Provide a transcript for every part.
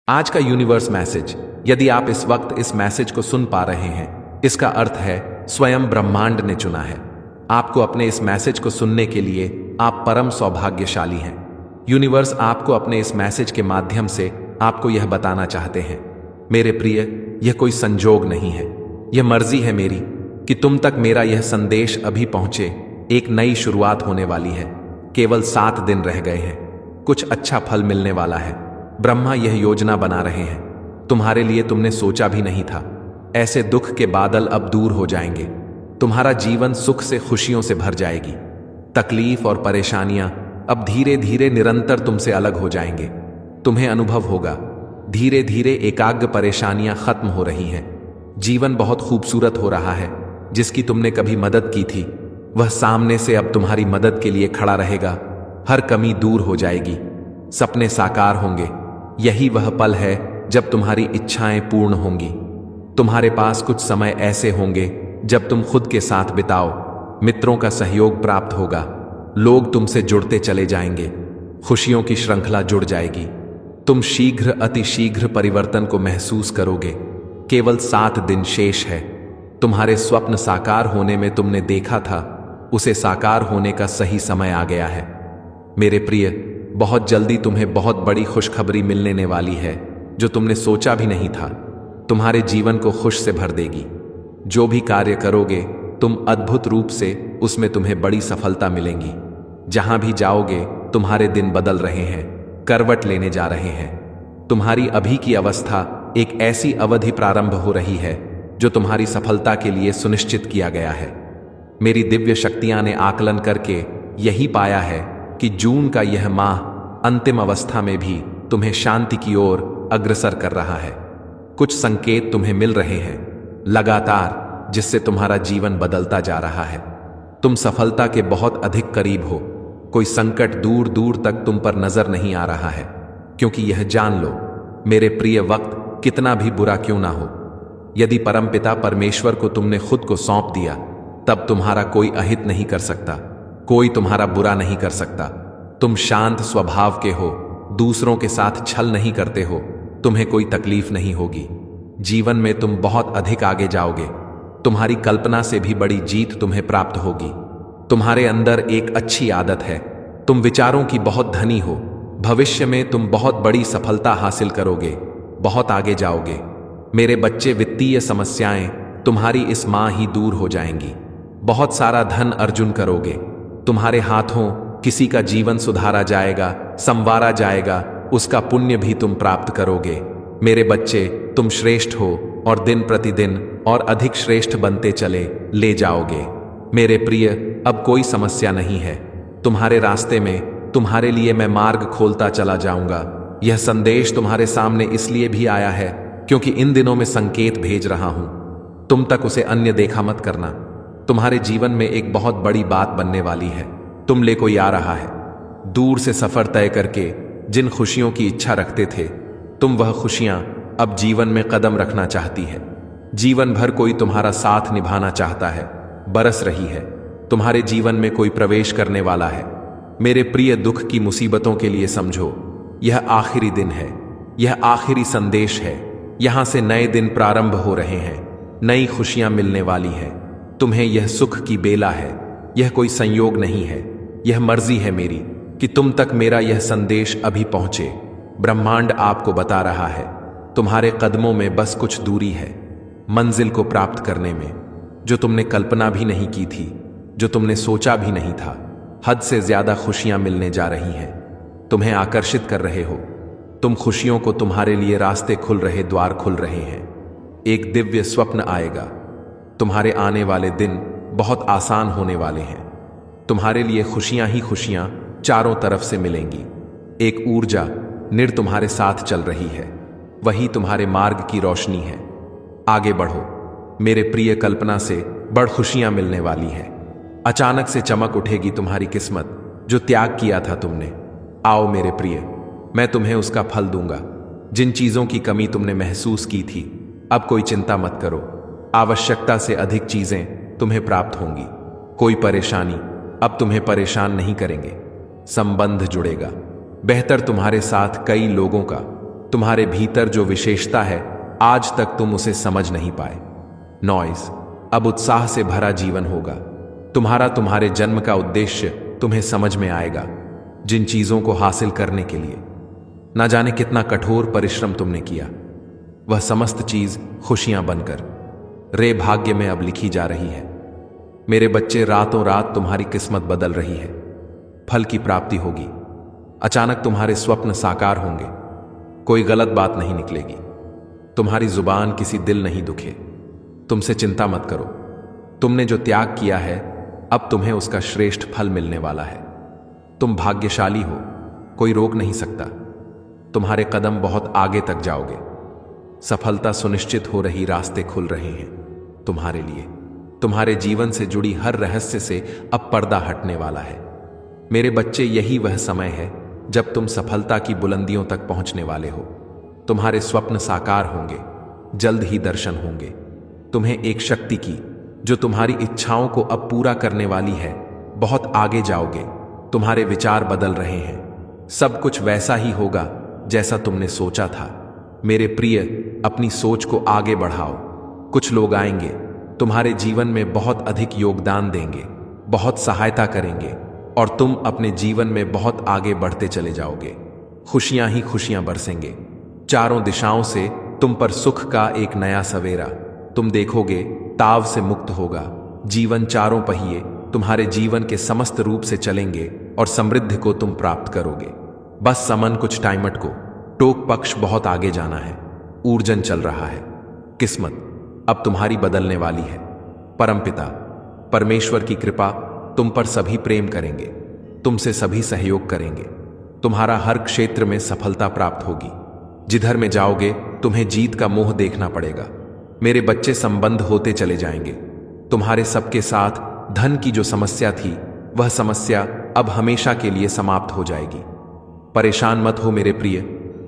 आज का universe message, यदि आप इस वक्त इस मैसेज को सुन पा रहे हैं, इसका अर्थ है स्वयं ब्रह्मांड ने चुना है आपको अपने इस मैसेज को सुनने के लिए। आप परम सौभाग्यशाली हैं। यूनिवर्स आपको अपने इस मैसेज के माध्यम से आपको यह बताना चाहते हैं, मेरे प्रिय, यह कोई संजोग नहीं है, यह मर्जी है मेरी कि तुम तक मेरा यह संदेश अभी पहुंचे। एक नई शुरुआत होने वाली है। केवल 7 दिन रह गए हैं। कुछ अच्छा फल मिलने वाला है। ब्रह्मा यह योजना बना रहे हैं तुम्हारे लिए, तुमने सोचा भी नहीं था। ऐसे दुख के बादल अब दूर हो जाएंगे। तुम्हारा जीवन सुख से, खुशियों से भर जाएगी। तकलीफ और परेशानियां अब धीरे धीरे निरंतर तुमसे अलग हो जाएंगे। तुम्हें अनुभव होगा धीरे धीरे एकाग्र परेशानियां खत्म हो रही हैं। जीवन बहुत खूबसूरत हो रहा है। जिसकी तुमने कभी मदद की थी वह सामने से अब तुम्हारी मदद के लिए खड़ा रहेगा। हर कमी दूर हो जाएगी। सपने साकार होंगे। यही वह पल है जब तुम्हारी इच्छाएं पूर्ण होंगी। तुम्हारे पास कुछ समय ऐसे होंगे जब तुम खुद के साथ बिताओ। मित्रों का सहयोग प्राप्त होगा। लोग तुमसे जुड़ते चले जाएंगे। खुशियों की श्रृंखला जुड़ जाएगी। तुम शीघ्र, अति शीघ्र परिवर्तन को महसूस करोगे। केवल 7 दिन शेष है। तुम्हारे स्वप्न साकार होने में तुमने देखा था, उसे साकार होने का सही समय आ गया है। मेरे प्रिय, बहुत जल्दी तुम्हें बहुत बड़ी खुशखबरी मिलने वाली है जो तुमने सोचा भी नहीं था। तुम्हारे जीवन को खुश से भर देगी। जो भी कार्य करोगे तुम अद्भुत रूप से उसमें तुम्हें बड़ी सफलता मिलेंगी। जहां भी जाओगे तुम्हारे दिन बदल रहे हैं, करवट लेने जा रहे हैं। तुम्हारी अभी की अवस्था एक ऐसी अवधि प्रारंभ हो रही है जो तुम्हारी सफलता के लिए सुनिश्चित किया गया है। मेरी दिव्य शक्तियां ने आकलन करके यही पाया है कि जून का यह माह अंतिम अवस्था में भी तुम्हें शांति की ओर अग्रसर कर रहा है। कुछ संकेत तुम्हें मिल रहे हैं लगातार, जिससे तुम्हारा जीवन बदलता जा रहा है। तुम सफलता के बहुत अधिक करीब हो। कोई संकट दूर दूर तक तुम पर नजर नहीं आ रहा है, क्योंकि यह जान लो मेरे प्रिय, वक्त कितना भी बुरा क्यों ना हो, यदि परमपिता परमेश्वर को तुमने खुद को सौंप दिया, तब तुम्हारा कोई अहित नहीं कर सकता। कोई तुम्हारा बुरा नहीं कर सकता। तुम शांत स्वभाव के हो, दूसरों के साथ छल नहीं करते हो। तुम्हें कोई तकलीफ नहीं होगी। जीवन में तुम बहुत अधिक आगे जाओगे। तुम्हारी कल्पना से भी बड़ी जीत तुम्हें प्राप्त होगी। तुम्हारे अंदर एक अच्छी आदत है। तुम विचारों की बहुत धनी हो। भविष्य में तुम बहुत बड़ी सफलता हासिल करोगे, बहुत आगे जाओगे। मेरे बच्चे, वित्तीय समस्याएं तुम्हारी इस माह ही दूर हो जाएंगी। बहुत सारा धन अर्जन करोगे। तुम्हारे हाथों किसी का जीवन सुधारा जाएगा, संवारा जाएगा, उसका पुण्य भी तुम प्राप्त करोगे। मेरे बच्चे, तुम श्रेष्ठ हो और दिन प्रतिदिन और अधिक श्रेष्ठ बनते चले ले जाओगे। मेरे प्रिय, अब कोई समस्या नहीं है तुम्हारे रास्ते में। तुम्हारे लिए मैं मार्ग खोलता चला जाऊंगा। यह संदेश तुम्हारे सामने इसलिए भी आया है क्योंकि इन दिनों में संकेत भेज रहा हूं। तुम तक उसे अन्य देखा मत करना। तुम्हारे जीवन में एक बहुत बड़ी बात बनने वाली है। तुम ले कोई आ रहा है दूर से सफर तय करके। जिन खुशियों की इच्छा रखते थे तुम, वह खुशियां अब जीवन में कदम रखना चाहती है। जीवन भर कोई तुम्हारा साथ निभाना चाहता है। बरस रही है। तुम्हारे जीवन में कोई प्रवेश करने वाला है। मेरे प्रिय, दुख की मुसीबतों के लिए समझो, यह आखिरी दिन है। यह आखिरी संदेश है। यहां से नए दिन प्रारंभ हो रहे हैं। नई खुशियां मिलने वाली हैं। तुम्हें यह सुख की बेला है। यह कोई संयोग नहीं है। यह मर्जी है मेरी कि तुम तक मेरा यह संदेश अभी पहुंचे। ब्रह्मांड आपको बता रहा है तुम्हारे कदमों में बस कुछ दूरी है मंजिल को प्राप्त करने में, जो तुमने कल्पना भी नहीं की थी, जो तुमने सोचा भी नहीं था। हद से ज्यादा खुशियां मिलने जा रही हैं। तुम्हें आकर्षित कर रहे हो तुम खुशियों को। तुम्हारे लिए रास्ते खुल रहे, द्वार खुल रहे हैं। एक दिव्य स्वप्न आएगा। तुम्हारे आने वाले दिन बहुत आसान होने वाले हैं। तुम्हारे लिए खुशियां ही खुशियां चारों तरफ से मिलेंगी। एक ऊर्जा निर तुम्हारे साथ चल रही है। वही तुम्हारे मार्ग की रोशनी है। आगे बढ़ो मेरे प्रिय। कल्पना से बड़ खुशियां मिलने वाली है। अचानक से चमक उठेगी तुम्हारी किस्मत, जो त्याग किया था तुमने। आओ मेरे प्रिय, मैं तुम्हें उसका फल दूंगा। जिन चीजों की कमी तुमने महसूस की थी, अब कोई चिंता मत करो। आवश्यकता से अधिक चीजें तुम्हें प्राप्त होंगी। कोई परेशानी अब तुम्हें परेशान नहीं करेंगे। संबंध जुड़ेगा। बेहतर तुम्हारे साथ कई लोगों का। तुम्हारे भीतर जो विशेषता है आज तक तुम उसे समझ नहीं पाए। नॉइज, अब उत्साह से भरा जीवन होगा। तुम्हारे जन्म का उद्देश्य तुम्हें समझ में आएगा। जिन चीजों को हासिल करने के लिए ना जाने कितना कठोर परिश्रम तुमने किया, वह समस्त चीज खुशियां बनकर रे भाग्य में अब लिखी जा रही है। मेरे बच्चे, रातों रात तुम्हारी किस्मत बदल रही है। फल की प्राप्ति होगी। अचानक तुम्हारे स्वप्न साकार होंगे। कोई गलत बात नहीं निकलेगी। तुम्हारी जुबान किसी दिल नहीं दुखे। तुमसे चिंता मत करो। तुमने जो त्याग किया है अब तुम्हें उसका श्रेष्ठ फल मिलने वाला है। तुम भाग्यशाली हो, कोई रोक नहीं सकता। तुम्हारे कदम बहुत आगे तक जाओगे। सफलता सुनिश्चित हो रही, रास्ते खुल रहे हैं तुम्हारे लिए। तुम्हारे जीवन से जुड़ी हर रहस्य से अब पर्दा हटने वाला है। मेरे बच्चे, यही वह समय है जब तुम सफलता की बुलंदियों तक पहुंचने वाले हो। तुम्हारे स्वप्न साकार होंगे। जल्द ही दर्शन होंगे तुम्हें एक शक्ति की जो तुम्हारी इच्छाओं को अब पूरा करने वाली है। बहुत आगे जाओगे। तुम्हारे विचार बदल रहे हैं। सब कुछ वैसा ही होगा जैसा तुमने सोचा था। मेरे प्रिय, अपनी सोच को आगे बढ़ाओ। कुछ लोग आएंगे, तुम्हारे जीवन में बहुत अधिक योगदान देंगे, बहुत सहायता करेंगे और तुम अपने जीवन में बहुत आगे बढ़ते चले जाओगे। खुशियां ही खुशियां बरसेंगे। चारों दिशाओं से तुम पर सुख का एक नया सवेरा। तुम देखोगे ताव से मुक्त होगा। जीवन चारों पहिए तुम्हारे जीवन के समस्त रूप से चलेंगे और समृद्धि को तुम प्राप्त करोगे। बस समन कुछ टाइमट को। टोक पक्ष बहुत आगे जाना है। ऊर्जन चल रहा है। किस्मत अब तुम्हारी बदलने वाली है। परमपिता परमेश्वर की कृपा तुम पर सभी प्रेम करेंगे। तुमसे सभी सहयोग करेंगे। तुम्हारा हर क्षेत्र में सफलता प्राप्त होगी। जिधर में जाओगे तुम्हें जीत का मोह देखना पड़ेगा। मेरे बच्चे, संबंध होते चले जाएंगे। तुम्हारे सबके साथ धन की जो समस्या थी वह समस्या अब हमेशा के लिए समाप्त हो जाएगी। परेशान मत हो मेरे प्रिय,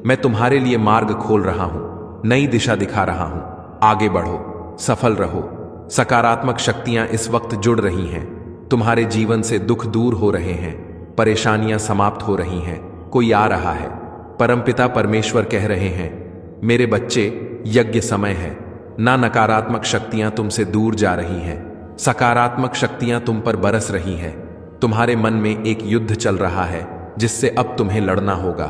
मैं तुम्हारे लिए मार्ग खोल रहा हूं, नई दिशा दिखा रहा हूं। आगे बढ़ो, सफल रहो। सकारात्मक शक्तियां इस वक्त जुड़ रही हैं। तुम्हारे जीवन से दुख दूर हो रहे हैं, परेशानियां समाप्त हो रही हैं। कोई आ रहा है। परमपिता परमेश्वर कह रहे हैं, मेरे बच्चे, यज्ञ समय है। ना नकारात्मक शक्तियां तुमसे दूर जा रही हैं, सकारात्मक शक्तियां तुम पर बरस रही हैं। तुम्हारे मन में एक युद्ध चल रहा है जिससे अब तुम्हें लड़ना होगा।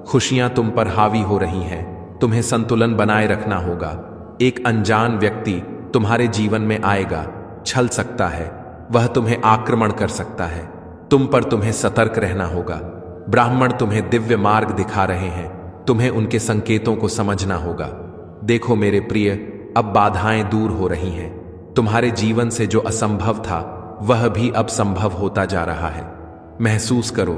खुशियां तुम पर हावी हो रही हैं। तुम्हें संतुलन बनाए रखना होगा। एक अनजान व्यक्ति तुम्हारे जीवन में आएगा, छल सकता है, वह तुम्हें आक्रमण कर सकता है। तुम पर तुम्हें सतर्क रहना होगा। ब्राह्मण तुम्हें दिव्य मार्ग दिखा रहे हैं। तुम्हें उनके संकेतों को समझना होगा। देखो मेरे प्रिय, अब बाधाएं दूर हो रही हैं। तुम्हारे जीवन से जो असंभव था वह भी अब संभव होता जा रहा है। महसूस करो,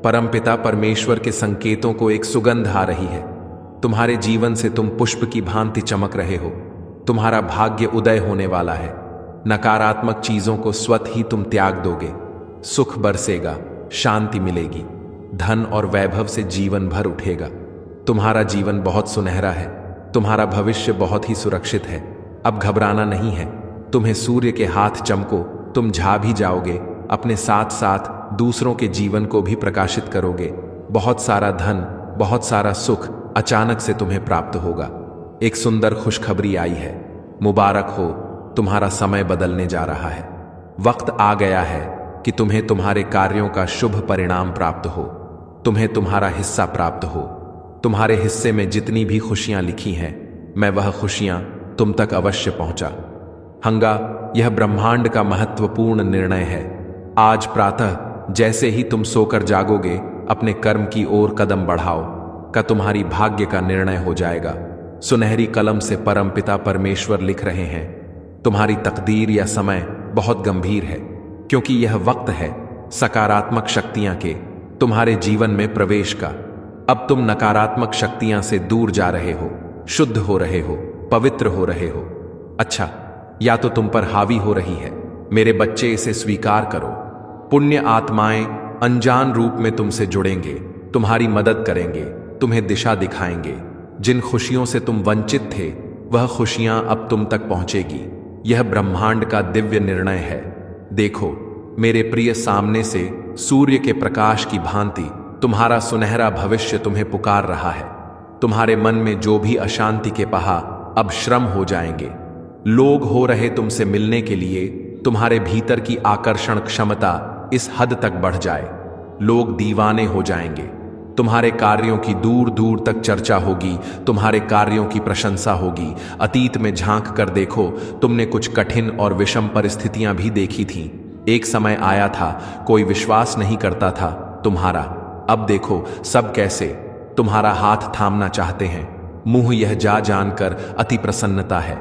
परमपिता परमेश्वर के संकेतों को एक सुगंध आ रही है। तुम्हारे जीवन से तुम पुष्प की भांति चमक रहे हो। तुम्हारा भाग्य उदय होने वाला है। नकारात्मक चीजों को स्वत ही तुम त्याग दोगे। सुख बरसेगा, शांति मिलेगी, धन और वैभव से जीवन भर उठेगा। तुम्हारा जीवन बहुत सुनहरा है। तुम्हारा भविष्य बहुत ही सुरक्षित है। अब घबराना नहीं है। तुम्हें सूर्य के हाथ चमको, तुम झा भी जाओगे। अपने साथ साथ दूसरों के जीवन को भी प्रकाशित करोगे। बहुत सारा धन, बहुत सारा सुख अचानक से तुम्हें प्राप्त होगा। एक सुंदर खुशखबरी आई है। मुबारक हो, तुम्हारा समय बदलने जा रहा है। वक्त आ गया है कि तुम्हें तुम्हारे कार्यों का शुभ परिणाम प्राप्त हो। तुम्हें तुम्हारा हिस्सा प्राप्त हो। तुम्हारे हिस्से में जितनी भी खुशियां लिखी हैं, मैं वह खुशियां तुम तक अवश्य पहुंचा हंगा। यह ब्रह्मांड का महत्वपूर्ण निर्णय है। आज प्रातः जैसे ही तुम सोकर जागोगे, अपने कर्म की ओर कदम बढ़ाओ का तुम्हारी भाग्य का निर्णय हो जाएगा। सुनहरी कलम से परमपिता परमेश्वर लिख रहे हैं, तुम्हारी तकदीर या समय बहुत गंभीर है, क्योंकि यह वक्त है सकारात्मक शक्तियां के तुम्हारे जीवन में प्रवेश का। अब तुम नकारात्मक शक्तियां से दूर जा रहे हो, शुद्ध हो रहे हो, पवित्र हो रहे हो। अच्छा, या तो तुम पर हावी हो रही है। मेरे बच्चे, इसे स्वीकार करो। पुण्य आत्माएं अनजान रूप में तुमसे जुड़ेंगे, तुम्हारी मदद करेंगे, तुम्हें दिशा दिखाएंगे। जिन खुशियों से तुम वंचित थे वह खुशियां अब तुम तक पहुंचेगी। यह ब्रह्मांड का दिव्य निर्णय है। देखो मेरे प्रिय, सामने से सूर्य के प्रकाश की भांति तुम्हारा सुनहरा भविष्य तुम्हें पुकार रहा है। तुम्हारे मन में जो भी अशांति के पहा अब श्रम हो जाएंगे। लोग हो रहे तुमसे मिलने के लिए, तुम्हारे भीतर की आकर्षण क्षमता इस हद तक बढ़ जाए, लोग दीवाने हो जाएंगे। तुम्हारे कार्यों की दूर दूर तक चर्चा होगी, तुम्हारे कार्यों की प्रशंसा होगी। अतीत में झांक कर देखो, तुमने कुछ कठिन और विषम परिस्थितियां भी देखी थीं। एक समय आया था कोई विश्वास नहीं करता था तुम्हारा, अब देखो सब कैसे तुम्हारा हाथ थामना चाहते हैं। मुंह यह जा जानकर अति प्रसन्नता है।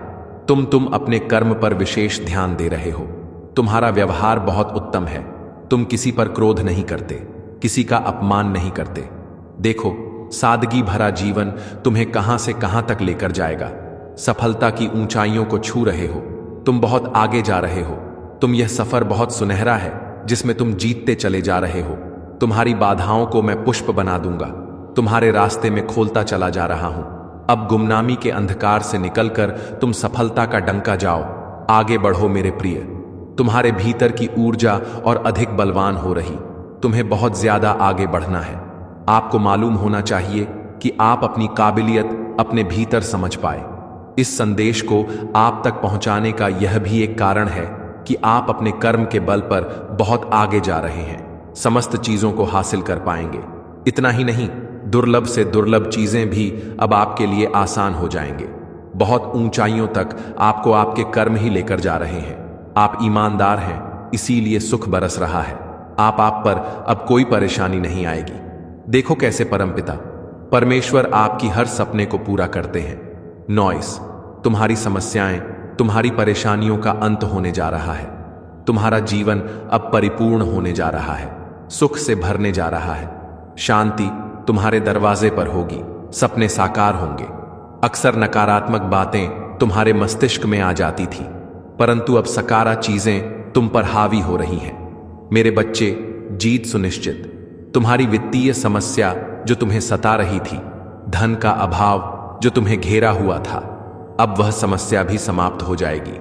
तुम अपने कर्म पर विशेष ध्यान दे रहे हो। तुम्हारा व्यवहार बहुत उत्तम है। तुम किसी पर क्रोध नहीं करते, किसी का अपमान नहीं करते। देखो सादगी भरा जीवन तुम्हें कहां से कहां तक लेकर जाएगा। सफलता की ऊंचाइयों को छू रहे हो, तुम बहुत आगे जा रहे हो। तुम यह सफर बहुत सुनहरा है जिसमें तुम जीतते चले जा रहे हो। तुम्हारी बाधाओं को मैं पुष्प बना दूंगा, तुम्हारे रास्ते में खोलता चला जा रहा हूं। अब गुमनामी के अंधकार से निकलकर तुम सफलता का डंका जाओ, आगे बढ़ो मेरे प्रिय। तुम्हारे भीतर की ऊर्जा और अधिक बलवान हो रही, तुम्हें बहुत ज्यादा आगे बढ़ना है। आपको मालूम होना चाहिए कि आप अपनी काबिलियत अपने भीतर समझ पाए। इस संदेश को आप तक पहुंचाने का यह भी एक कारण है कि आप अपने कर्म के बल पर बहुत आगे जा रहे हैं, समस्त चीजों को हासिल कर पाएंगे। इतना ही नहीं, दुर्लभ से दुर्लभ चीजें भी अब आपके लिए आसान हो जाएंगे। बहुत ऊंचाइयों तक आपको आपके कर्म ही लेकर जा रहे हैं। आप ईमानदार हैं, इसीलिए सुख बरस रहा है। आप पर अब कोई परेशानी नहीं आएगी। देखो कैसे परमपिता परमेश्वर आपकी हर सपने को पूरा करते हैं। नॉइस, तुम्हारी समस्याएं, तुम्हारी परेशानियों का अंत होने जा रहा है। तुम्हारा जीवन अब परिपूर्ण होने जा रहा है, सुख से भरने जा रहा है। शांति तुम्हारे दरवाजे पर होगी, सपने साकार होंगे। अक्सर नकारात्मक बातें तुम्हारे मस्तिष्क में आ जाती थी, परंतु अब सकारात्मक चीजें तुम पर हावी हो रही हैं। मेरे बच्चे, जीत सुनिश्चित। तुम्हारी वित्तीय समस्या जो तुम्हें सता रही थी, धन का अभाव जो तुम्हें घेरा हुआ था, अब वह समस्या भी समाप्त हो जाएगी।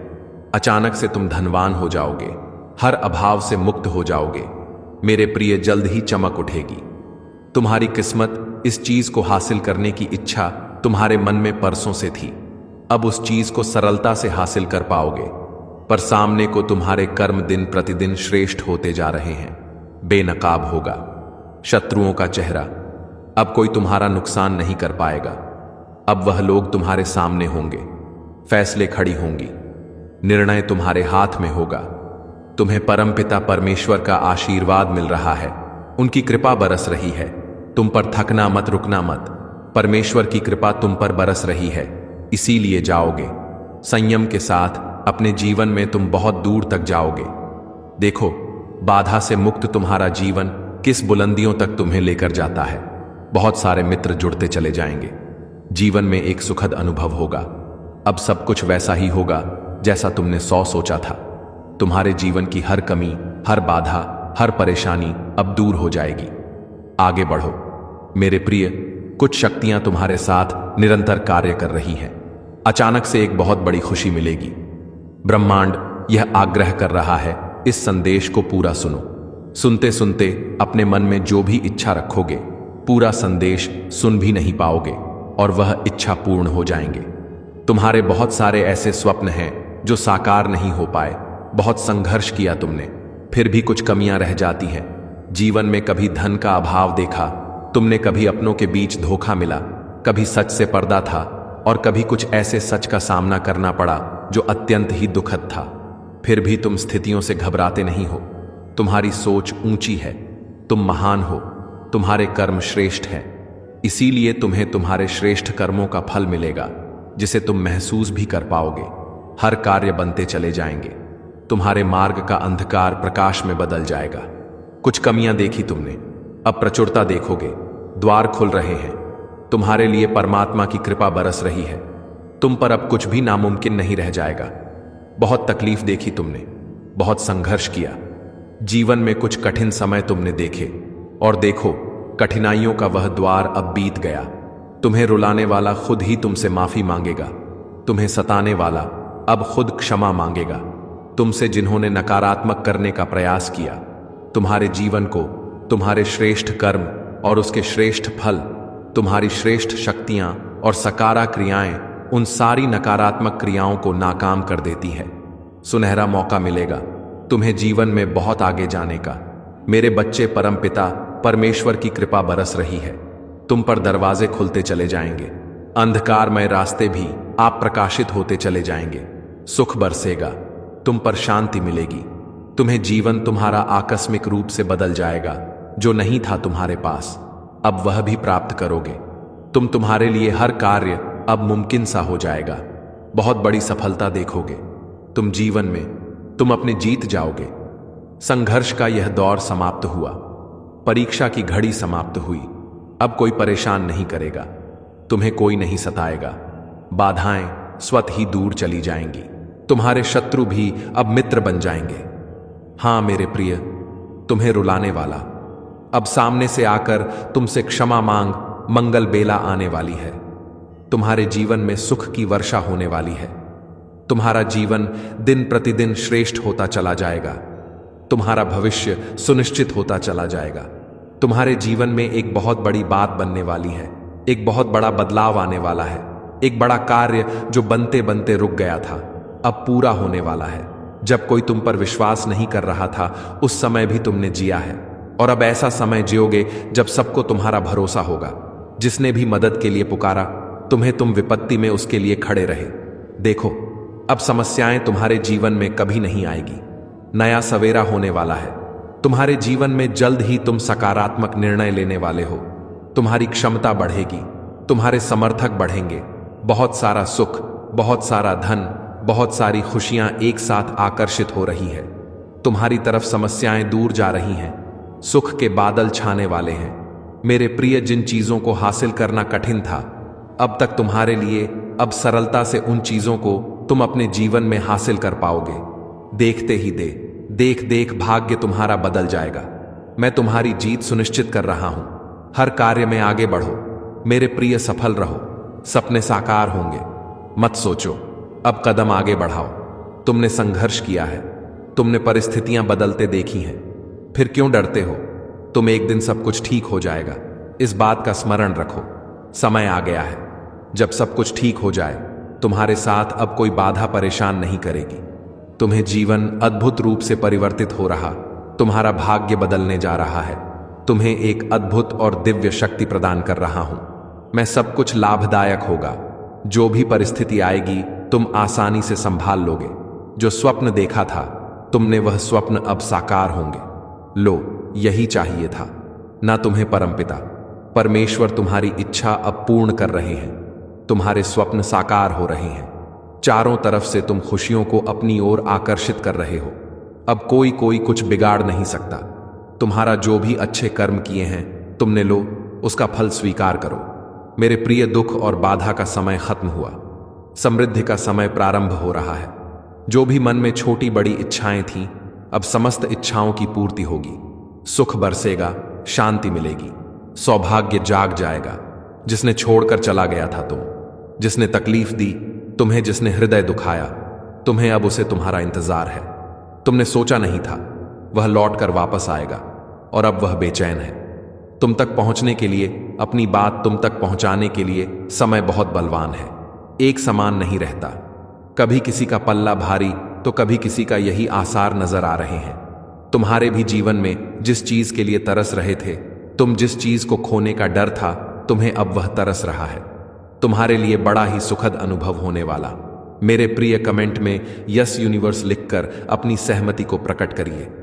अचानक से तुम धनवान हो जाओगे, हर अभाव से मुक्त हो जाओगे। मेरे प्रिय, जल्द ही चमक उठेगी। तुम्हारी किस्मत, इस चीज को हासिल करने की इच्छा तुम्हारे मन में परसों से थी, अब उस चीज को सरलता से हासिल कर पाओगे। पर सामने को तुम्हारे कर्म दिन प्रतिदिन श्रेष्ठ होते जा रहे हैं। बेनकाब होगा शत्रुओं का चेहरा, अब कोई तुम्हारा नुकसान नहीं कर पाएगा। अब वह लोग तुम्हारे सामने होंगे, फैसले खड़ी होंगी, निर्णय तुम्हारे हाथ में होगा। तुम्हें परमपिता परमेश्वर का आशीर्वाद मिल रहा है, उनकी कृपा बरस रही है। तुम पर थकना मत, रुकना मत। परमेश्वर की कृपा तुम पर बरस रही है, इसीलिए जाओगे। संयम के साथ अपने जीवन में तुम बहुत दूर तक जाओगे। देखो बाधा से मुक्त तुम्हारा जीवन किस बुलंदियों तक तुम्हें लेकर जाता है। बहुत सारे मित्र जुड़ते चले जाएंगे, जीवन में एक सुखद अनुभव होगा। अब सब कुछ वैसा ही होगा जैसा तुमने 100 सोचा था। तुम्हारे जीवन की हर कमी, हर बाधा, हर परेशानी अब दूर हो जाएगी। आगे बढ़ो मेरे प्रिय। कुछ शक्तियां तुम्हारे साथ निरंतर कार्य कर रही हैं। अचानक से एक बहुत बड़ी खुशी मिलेगी। ब्रह्मांड यह आग्रह कर रहा है, इस संदेश को पूरा सुनो। सुनते सुनते अपने मन में जो भी इच्छा रखोगे, पूरा संदेश सुन भी नहीं पाओगे और वह इच्छा पूर्ण हो जाएंगे। तुम्हारे बहुत सारे ऐसे स्वप्न हैं जो साकार नहीं हो पाए। बहुत संघर्ष किया तुमने, फिर भी कुछ कमियां रह जाती हैं। जीवन में कभी धन का अभाव देखा तुमने, कभी अपनों के बीच धोखा मिला, कभी सच से पर्दा था और कभी कुछ ऐसे सच का सामना करना पड़ा जो अत्यंत ही दुखद था। फिर भी तुम स्थितियों से घबराते नहीं हो। तुम्हारी सोच ऊंची है, तुम महान हो, तुम्हारे कर्म श्रेष्ठ हैं। इसीलिए तुम्हें तुम्हारे श्रेष्ठ कर्मों का फल मिलेगा, जिसे तुम महसूस भी कर पाओगे। हर कार्य बनते चले जाएंगे। तुम्हारे मार्ग का अंधकार प्रकाश में बदल जाएगा। कुछ कमियां देखी तुमने, अब प्रचुरता देखोगे। द्वार खुल रहे हैं, तुम्हारे लिए परमात्मा की कृपा बरस रही है। तुम पर अब कुछ भी नामुमकिन नहीं रह जाएगा। बहुत तकलीफ देखी तुमने, बहुत संघर्ष किया। जीवन में कुछ कठिन समय तुमने देखे, और देखो कठिनाइयों का वह द्वार अब बीत गया। तुम्हें रुलाने वाला खुद ही तुमसे माफी मांगेगा। तुम्हें सताने वाला अब खुद क्षमा मांगेगा। तुमसे जिन्होंने नकारात्मक करने का प्रयास किया, तुम्हारे जीवन को, तुम्हारे श्रेष्ठ कर्म और उसके श्रेष्ठ फल तुम्हारी श्रेष्ठ शक्तियां और सकारा क्रियाएं उन सारी नकारात्मक क्रियाओं को नाकाम कर देती है। सुनहरा मौका मिलेगा तुम्हें जीवन में बहुत आगे जाने का। मेरे बच्चे, परमपिता परमेश्वर की कृपा बरस रही है। तुम पर दरवाजे खुलते चले जाएंगे, अंधकारमय रास्ते भी आप प्रकाशित होते चले जाएंगे। सुख बरसेगा, तुम पर शांति मिलेगी। तुम्हें जीवन तुम्हारा आकस्मिक रूप से बदल जाएगा। जो नहीं था तुम्हारे पास, अब वह भी प्राप्त करोगे। तुम्हारे लिए हर कार्य अब मुमकिन सा हो जाएगा। बहुत बड़ी सफलता देखोगे तुम जीवन में। तुम अपने जीत जाओगे। संघर्ष का यह दौर समाप्त हुआ। परीक्षा की घड़ी समाप्त हुई। अब कोई परेशान नहीं करेगा। तुम्हें कोई नहीं सताएगा। बाधाएं स्वतः ही दूर चली जाएंगी। तुम्हारे शत्रु भी अब मित्र बन जाएंगे। हां मेरे प्रिय, तुम्हें रुलाने वाला अब सामने से आकर तुमसे क्षमा मांग मंगल बेला आने वाली है। तुम्हारे जीवन में सुख की वर्षा होने वाली है। तुम्हारा जीवन दिन प्रतिदिन श्रेष्ठ होता चला जाएगा। तुम्हारा भविष्य सुनिश्चित होता चला जाएगा। तुम्हारे जीवन में एक बहुत बड़ी बात बनने वाली है। एक बहुत बड़ा बदलाव आने वाला है। एक बड़ा कार्य जो बनते बनते रुक गया था, अब पूरा होने वाला है। जब कोई तुम पर विश्वास नहीं कर रहा था, उस समय भी तुमने जिया है। और अब ऐसा समय जियोगे जब सबको तुम्हारा भरोसा होगा। जिसने भी मदद के लिए पुकारा तुम्हें, तुम विपत्ति में उसके लिए खड़े रहे। देखो, अब समस्याएं तुम्हारे जीवन में कभी नहीं आएगी। नया सवेरा होने वाला है। तुम्हारे जीवन में जल्द ही तुम सकारात्मक निर्णय लेने वाले हो। तुम्हारी क्षमता बढ़ेगी। तुम्हारे समर्थक बढ़ेंगे। बहुत सारा सुख, बहुत सारा धन, बहुत सारी खुशियां एक साथ आकर्षित हो रही है। तुम्हारी तरफ समस्याएं दूर जा रही हैं। सुख के बादल छाने वाले हैं। मेरे प्रिय, जिन चीजों को हासिल करना कठिन था अब तक तुम्हारे लिए, अब सरलता से उन चीजों को तुम अपने जीवन में हासिल कर पाओगे। देखते ही देख देख भाग्य तुम्हारा बदल जाएगा। मैं तुम्हारी जीत सुनिश्चित कर रहा हूं। हर कार्य में आगे बढ़ो मेरे प्रिय, सफल रहो। सपने साकार होंगे। मत सोचो, अब कदम आगे बढ़ाओ। तुमने संघर्ष किया है। तुमने परिस्थितियां बदलते देखी हैं। फिर क्यों डरते हो? तुम एक दिन सब कुछ ठीक हो जाएगा। इस बात का स्मरण रखो। समय आ गया है जब सब कुछ ठीक हो जाए। तुम्हारे साथ अब कोई बाधा परेशान नहीं करेगी। तुम्हें जीवन अद्भुत रूप से परिवर्तित हो रहा। तुम्हारा भाग्य बदलने जा रहा है। तुम्हें एक अद्भुत और दिव्य शक्ति प्रदान कर रहा हूं। मैं सब कुछ लाभदायक होगा। जो भी परिस्थिति आएगी तुम आसानी से संभाल लोगे। जो स्वप्न देखा था तुमने, वह स्वप्न अब साकार होंगे। लो, यही चाहिए था ना तुम्हें परमपिता परमेश्वर तुम्हारी इच्छा अब पूर्ण कर रहे हैं। तुम्हारे स्वप्न साकार हो रहे हैं। चारों तरफ से तुम खुशियों को अपनी ओर आकर्षित कर रहे हो। अब कोई कुछ बिगाड़ नहीं सकता। तुम्हारा जो भी अच्छे कर्म किए हैं तुमने, लो उसका फल स्वीकार करो। मेरे प्रिय, दुख और बाधा का समय खत्म हुआ। समृद्धि का समय प्रारंभ हो रहा है। जो भी मन में छोटी बड़ी इच्छाएं थीं, अब समस्त इच्छाओं की पूर्ति होगी। सुख बरसेगा, शांति मिलेगी, सौभाग्य जाग जाएगा। जिसने छोड़कर चला गया था जिसने तकलीफ दी तुम्हें, जिसने हृदय दुखाया तुम्हें, अब उसे तुम्हारा इंतजार है। तुमने सोचा नहीं था वह लौटकर वापस आएगा, और अब वह बेचैन है। तुम तक पहुंचने के लिए, अपनी बात तुम तक पहुंचाने के लिए समय बहुत बलवान है। एक समान नहीं रहता। कभी किसी का पल्ला भारी तो कभी किसी का यही आसार नजर आ रहे हैं। तुम्हारे भी जीवन में जिस चीज के लिए तरस रहे थे, तुम जिस चीज को खोने का डर था, तुम्हें अब वह तरस रहा है। तुम्हारे लिए बड़ा ही सुखद अनुभव होने वाला। मेरे प्रिय, कमेंट में यस यूनिवर्स लिखकर अपनी सहमति को प्रकट करिए।